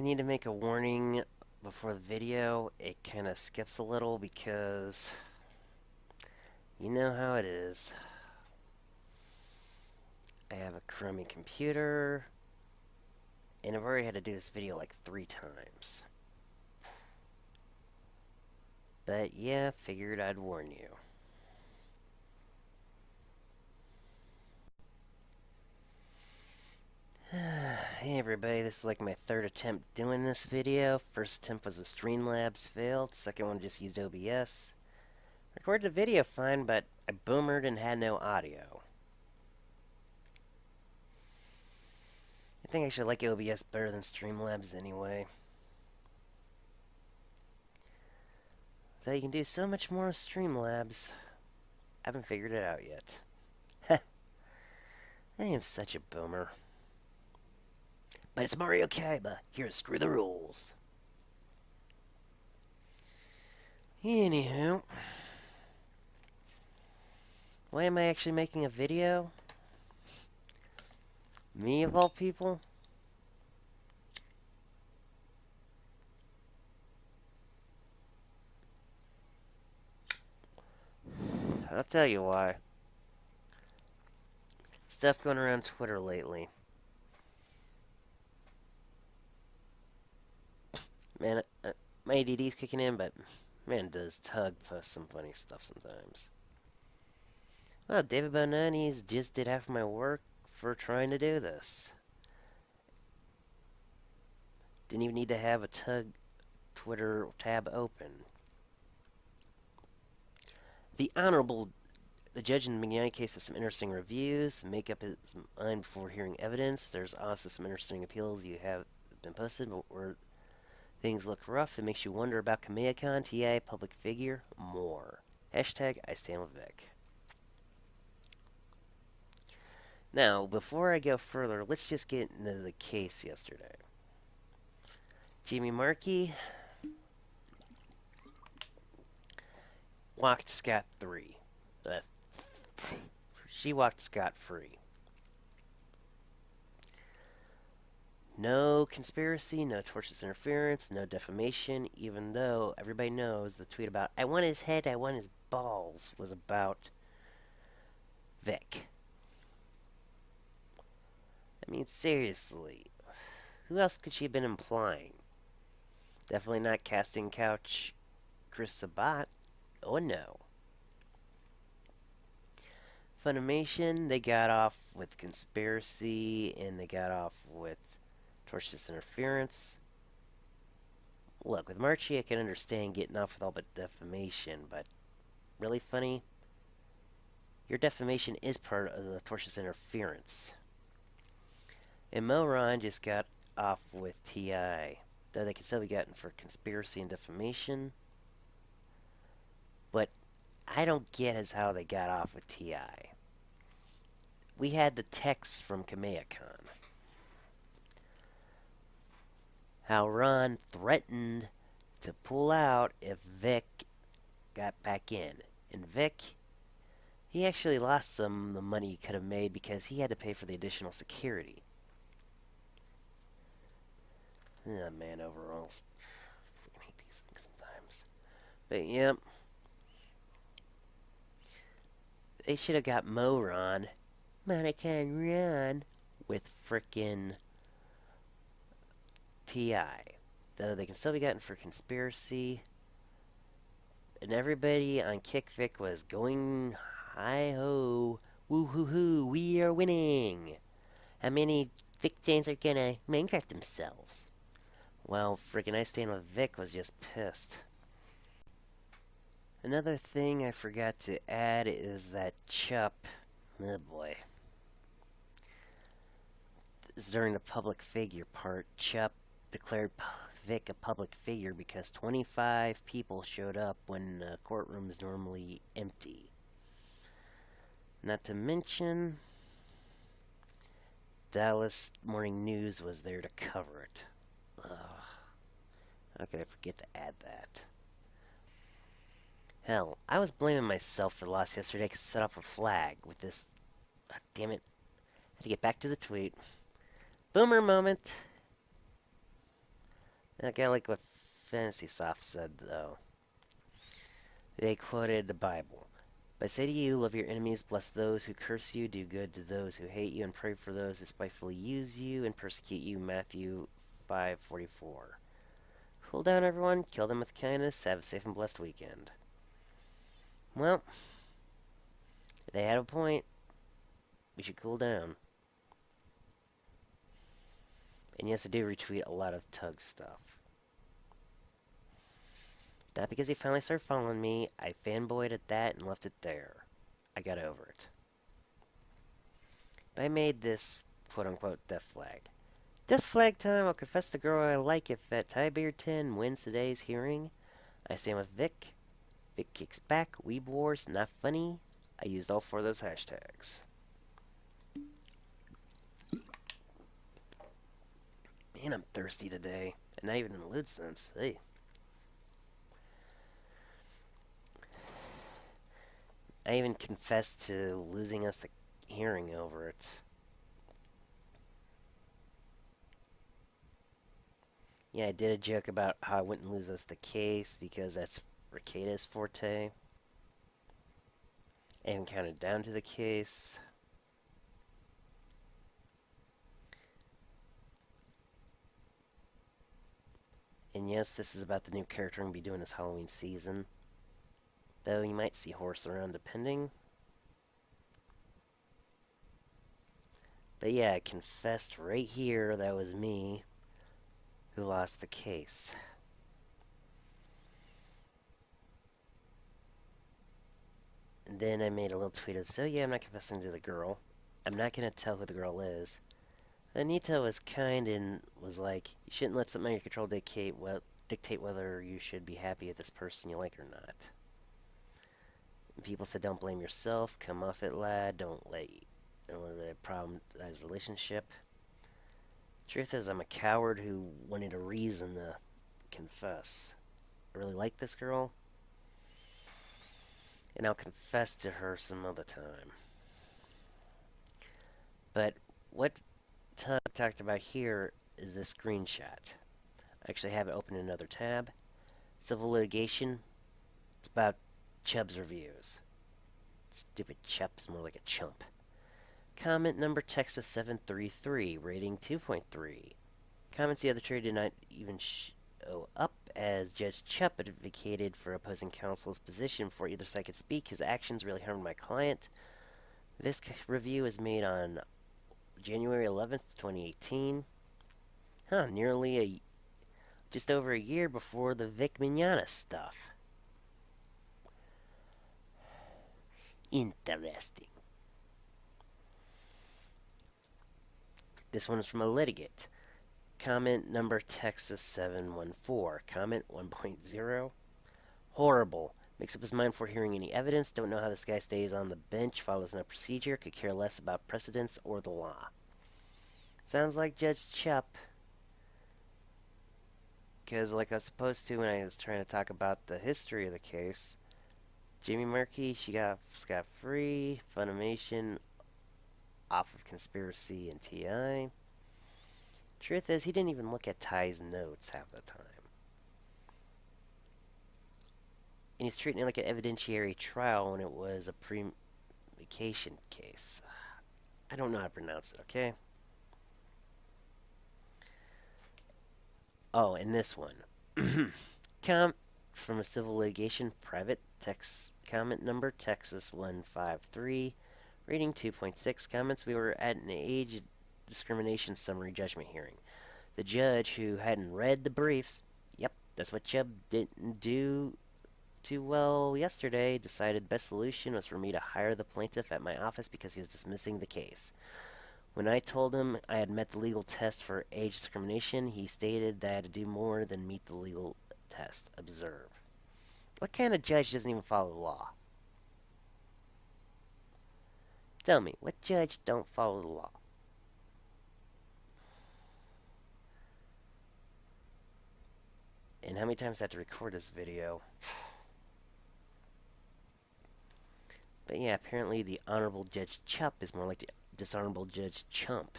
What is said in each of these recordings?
I need to make a warning before the video. It kind of skips a little because you know how it is. I have a crummy computer, and I've already had to do this video like 3 times. But yeah, figured I'd warn you. Hey everybody, this is like my third attempt doing this video. First attempt was with Streamlabs, failed. Second one just used OBS. Recorded the video fine, but I boomered and had no audio. I think I should like OBS better than Streamlabs anyway. Though you can do so much more with Streamlabs. I haven't figured it out yet. I am such a boomer. But it's Mario Kaiba. Here to screw the rules. Anywho. Why am I actually making a video? Me of all people? I'll tell you why. Stuff going around Twitter lately. Man, my ADD's kicking in, but man, does Tug post some funny stuff sometimes. Well, David Bonanis just did half my work for trying to do this. Didn't even need to have a Tug Twitter tab open. The judge in the Mignani case has some interesting reviews. Make up his mind before hearing evidence. There's also some interesting appeals you have been posted, but where things look rough, it makes you wonder about Kamehacon, TI, public figure, more. Hashtag I stand with Vic. Now, before I go further, let's just get into the case yesterday. Jamie Markey walked scot-free. She walked scot-free. No conspiracy, no tortious interference, no defamation, even though everybody knows the tweet about, I want his head, I want his balls, was about Vic. I mean, seriously, who else could she have been implying? Definitely not Casting Couch Chris Sabat. Oh no. Funimation, they got off with conspiracy, and they got off with tortious interference. Look, with Marchie, I can understand getting off with all but defamation, but really funny? Your defamation is part of the tortious interference. And Moron just got off with TI, though they can still be gotten for conspiracy and defamation. But I don't get as how they got off with TI. We had the text from Kamehacon. How Ron threatened to pull out if Vic got back in. And Vic, he actually lost some of the money he could have made because he had to pay for the additional security. Man, overalls. I hate these things sometimes. But, yep. They should have got Moron, Monica and Ron, with frickin' TI. Though they can still be gotten for conspiracy. And everybody on KickVic was going hi-ho, woo-hoo-hoo, we are winning. How many Vic Janes are gonna Minecraft themselves? Well, frickin' I Stand with Vic was just pissed. Another thing I forgot to add is that Chup, oh boy, this is during the public figure part. Chup declared Vic a public figure because 25 people showed up when the courtroom is normally empty. Not to mention, Dallas Morning News was there to cover it. Ugh. How could I forget to add that? Hell, I was blaming myself for the loss yesterday because I set off a flag with this. Damn it. I had to get back to the tweet. Boomer moment. That guy like what Fantasy Soft said, though. They quoted the Bible. But I say to you, love your enemies, bless those who curse you, do good to those who hate you, and pray for those who spitefully use you and persecute you. Matthew 5:44. Cool down, everyone. Kill them with kindness. Have a safe and blessed weekend. Well, they had a point. We should cool down. And yes, I do retweet a lot of Tug stuff. Not because he finally started following me. I fanboyed at that and left it there. I got over it. But I made this quote-unquote death flag. Death flag time. I'll confess the girl I like if that Tybeard 10 wins today's hearing. I stand with Vic. Vic kicks back. Weeb Wars. Not funny. I used all 4 of those hashtags. Man, I'm thirsty today. And not even in the lid sense. Hey. I even confessed to losing us the hearing over it. Yeah, I did a joke about how I wouldn't lose us the case because that's Rekida's forte. I even counted down to the case. And yes, this is about the new character I'm going to be doing this Halloween season. Though you might see Horse around depending. But yeah, I confessed right here that was me who lost the case. And then I made a little tweet of, so yeah, I'm not confessing to the girl. I'm not going to tell who the girl is. Anita was kind and was like, you shouldn't let something out of your control dictate whether you should be happy with this person you like or not. And people said, don't blame yourself, come off it, lad, don't let a problematize relationship. Truth is, I'm a coward who wanted a reason to confess. I really like this girl, and I'll confess to her some other time. But what Tug talked about here is this screenshot. I actually have it open in another tab. Civil litigation. It's about Chubb's reviews. Stupid Chubb's more like a chump. Comment number Texas 733, rating 2.3. Comments the other trade did not even show up as Judge Chubb advocated for opposing counsel's position before either side could speak. His actions really harmed my client. This review is made on January 11th, 2018. Just over a year before the Vic Mignogna stuff. Interesting. This one is from a litigant. Comment number Texas 714. Comment 1.0. Horrible. Makes up his mind before hearing any evidence. Don't know how this guy stays on the bench. Follows no procedure. Could care less about precedents or the law. Sounds like Judge Chubb. Because like I was supposed to when I was trying to talk about the history of the case, Jamie Markey, she got scot-free. Funimation off of conspiracy and TI. Truth is, he didn't even look at Ty's notes half the time. And he's treating it like an evidentiary trial when it was a pre-vacation case. I don't know how to pronounce it, okay? Oh, and this one. From a civil litigation, private text comment number Texas 153, rating 2.6. Comments: we were at an age discrimination summary judgment hearing. The judge, who hadn't read the briefs, yep, that's what Chubb didn't do too well yesterday, decided best solution was for me to hire the plaintiff at my office because he was dismissing the case. When I told him I had met the legal test for age discrimination, he stated that I had to do more than meet the legal test. Observe. What kind of judge doesn't even follow the law? Tell me, what judge don't follow the law? And how many times I have to record this video? But yeah, apparently the Honorable Judge Chubb is more like the Dishonorable Judge Chump.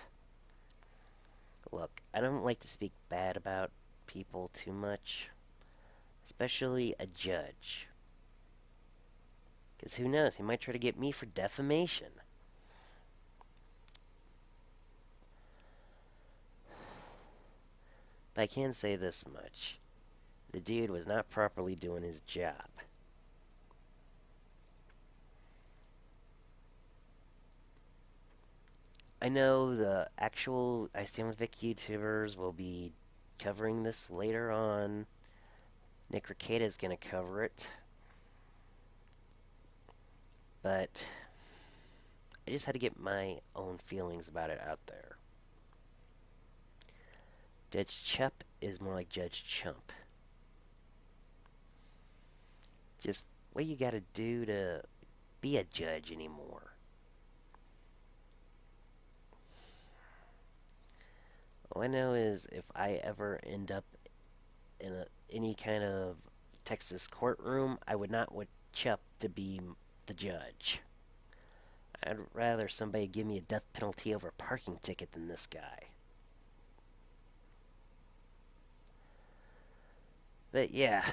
Look, I don't like to speak bad about people too much, especially a judge. Because who knows, he might try to get me for defamation. But I can say this much. The dude was not properly doing his job. I know the actual I Stand With Vic YouTubers will be covering this later on. Nick Rekieta is going to cover it. But I just had to get my own feelings about it out there. Judge Chup is more like Judge Chump. Just what you gotta do to be a judge anymore. All I know is if I ever end up in any kind of Texas courtroom, I would not want Chup to be the judge. I'd rather somebody give me a death penalty over a parking ticket than this guy. But yeah,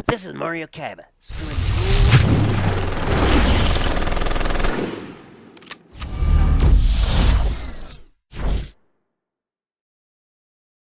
this is Mario Kaiba. Screw you.